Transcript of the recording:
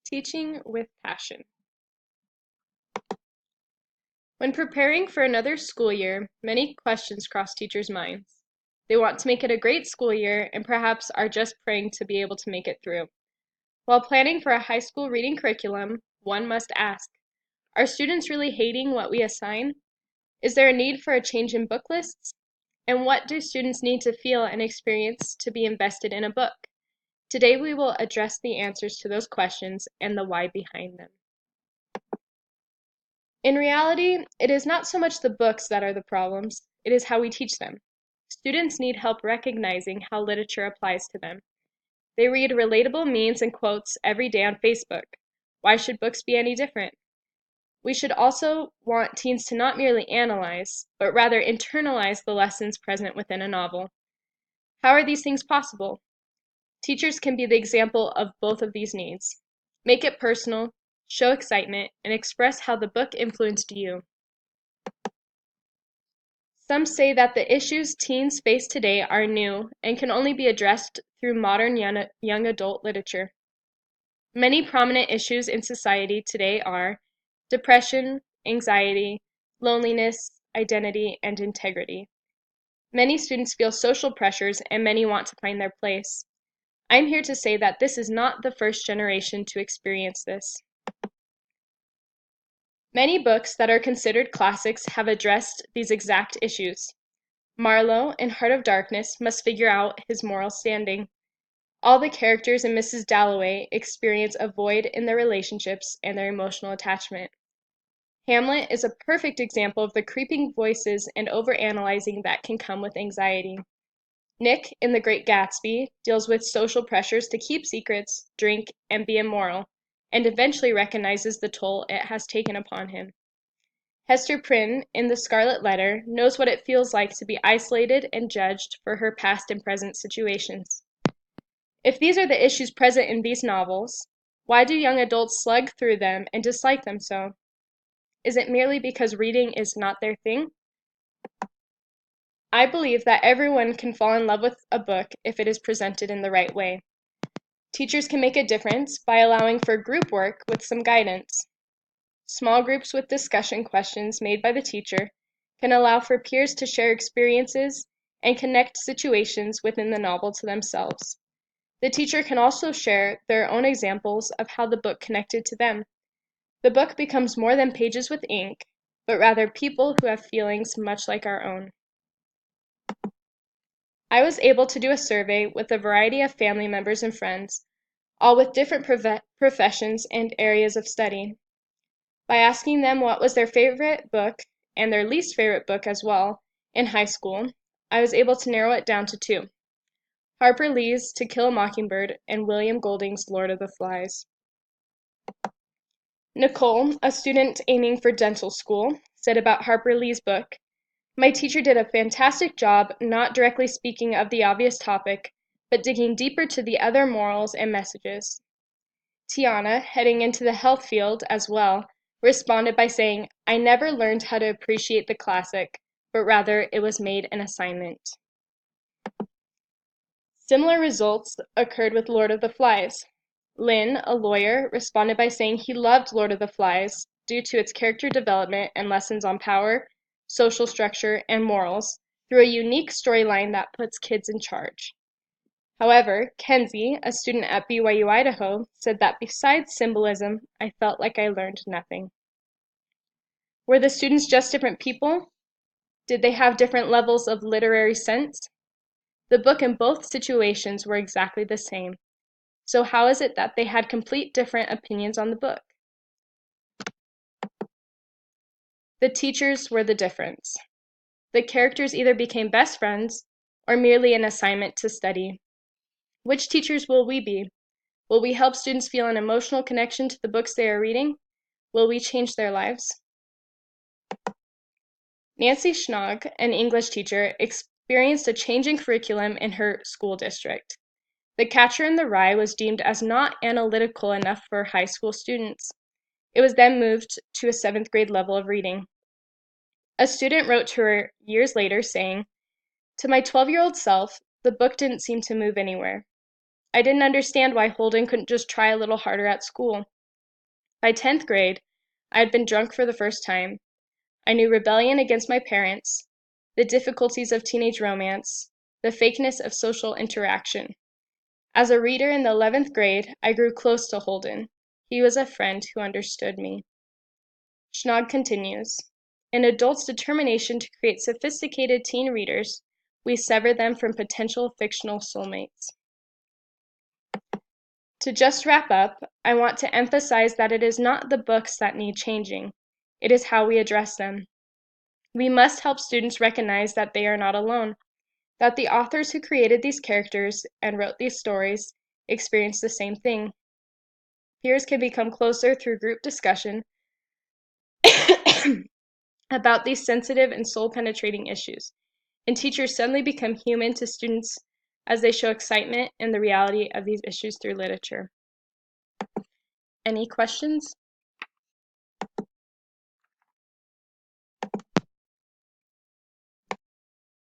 Teaching with passion. When preparing for another school year, many questions cross teachers' minds. They want to make it a great school year and perhaps are just praying to be able to make it through. While planning for a high school reading curriculum, one must ask, are students really hating what we assign? Is there a need for a change in book lists? And what do students need to feel and experience to be invested in a book? Today we will address the answers to those questions and the why behind them. In reality, it is not so much the books that are the problems, it is how we teach them. Students need help recognizing how literature applies to them. They read relatable memes and quotes every day on Facebook. Why should books be any different? We should also want teens to not merely analyze, but rather internalize the lessons present within a novel. How are these things possible? Teachers can be the example of both of these needs. Make it personal, show excitement, and express how the book influenced you. Some say that the issues teens face today are new and can only be addressed through modern young adult literature. Many prominent issues in society today are depression, anxiety, loneliness, identity, and integrity. Many students feel social pressures and many want to find their place. I'm here to say that this is not the first generation to experience this. Many books that are considered classics have addressed these exact issues. Marlowe, in Heart of Darkness, must figure out his moral standing. All the characters in Mrs. Dalloway experience a void in their relationships and their emotional attachment. Hamlet is a perfect example of the creeping voices and overanalyzing that can come with anxiety. Nick, in The Great Gatsby, deals with social pressures to keep secrets, drink, and be immoral, and eventually recognizes the toll it has taken upon him. Hester Prynne, in The Scarlet Letter, knows what it feels like to be isolated and judged for her past and present situations. If these are the issues present in these novels, why do young adults slug through them and dislike them so? Is it merely because reading is not their thing? I believe that everyone can fall in love with a book if it is presented in the right way. Teachers can make a difference by allowing for group work with some guidance. Small groups with discussion questions made by the teacher can allow for peers to share experiences and connect situations within the novel to themselves. The teacher can also share their own examples of how the book connected to them. The book becomes more than pages with ink, but rather people who have feelings much like our own. I was able to do a survey with a variety of family members and friends, all with different professions and areas of study. By asking them what was their favorite book, and their least favorite book as well, in high school, I was able to narrow it down to two: Harper Lee's To Kill a Mockingbird and William Golding's Lord of the Flies. Nicole, a student aiming for dental school, said about Harper Lee's book, "My teacher did a fantastic job not directly speaking of the obvious topic, but digging deeper to the other morals and messages." Tiana, heading into the health field as well, responded by saying, "I never learned how to appreciate the classic, but rather it was made an assignment." Similar results occurred with Lord of the Flies. Lynn, a lawyer, responded by saying he loved Lord of the Flies due to its character development and lessons on power, social structure, and morals through a unique storyline that puts kids in charge. However, Kenzie, a student at BYU Idaho, said that besides symbolism, I felt like I learned nothing. Were the students just different people? Did they have different levels of literary sense? The book in both situations were exactly the same. So how is it that they had complete different opinions on the book? The teachers were the difference. The characters either became best friends or merely an assignment to study. Which teachers will we be? Will we help students feel an emotional connection to the books they are reading? Will we change their lives? Nancy Schnog, an English teacher, experienced a change in curriculum in her school district. The Catcher in the Rye was deemed as not analytical enough for high school students. It was then moved to a 7th grade level of reading. A student wrote to her years later saying, "To my 12-year-old self, the book didn't seem to move anywhere. I didn't understand why Holden couldn't just try a little harder at school. By 10th grade, I had been drunk for the first time. I knew rebellion against my parents, the difficulties of teenage romance, the fakeness of social interaction. As a reader in the 11th grade, I grew close to Holden. He was a friend who understood me. Schnog continues, in adults' determination to create sophisticated teen readers, we sever them from potential fictional soulmates. To just wrap up, I want to emphasize that it is not the books that need changing. It is how we address them. We must help students recognize that they are not alone, that the authors who created these characters and wrote these stories experienced the same thing. Peers can become closer through group discussion about these sensitive and soul-penetrating issues, and teachers suddenly become human to students as they show excitement in the reality of these issues through literature. Any questions?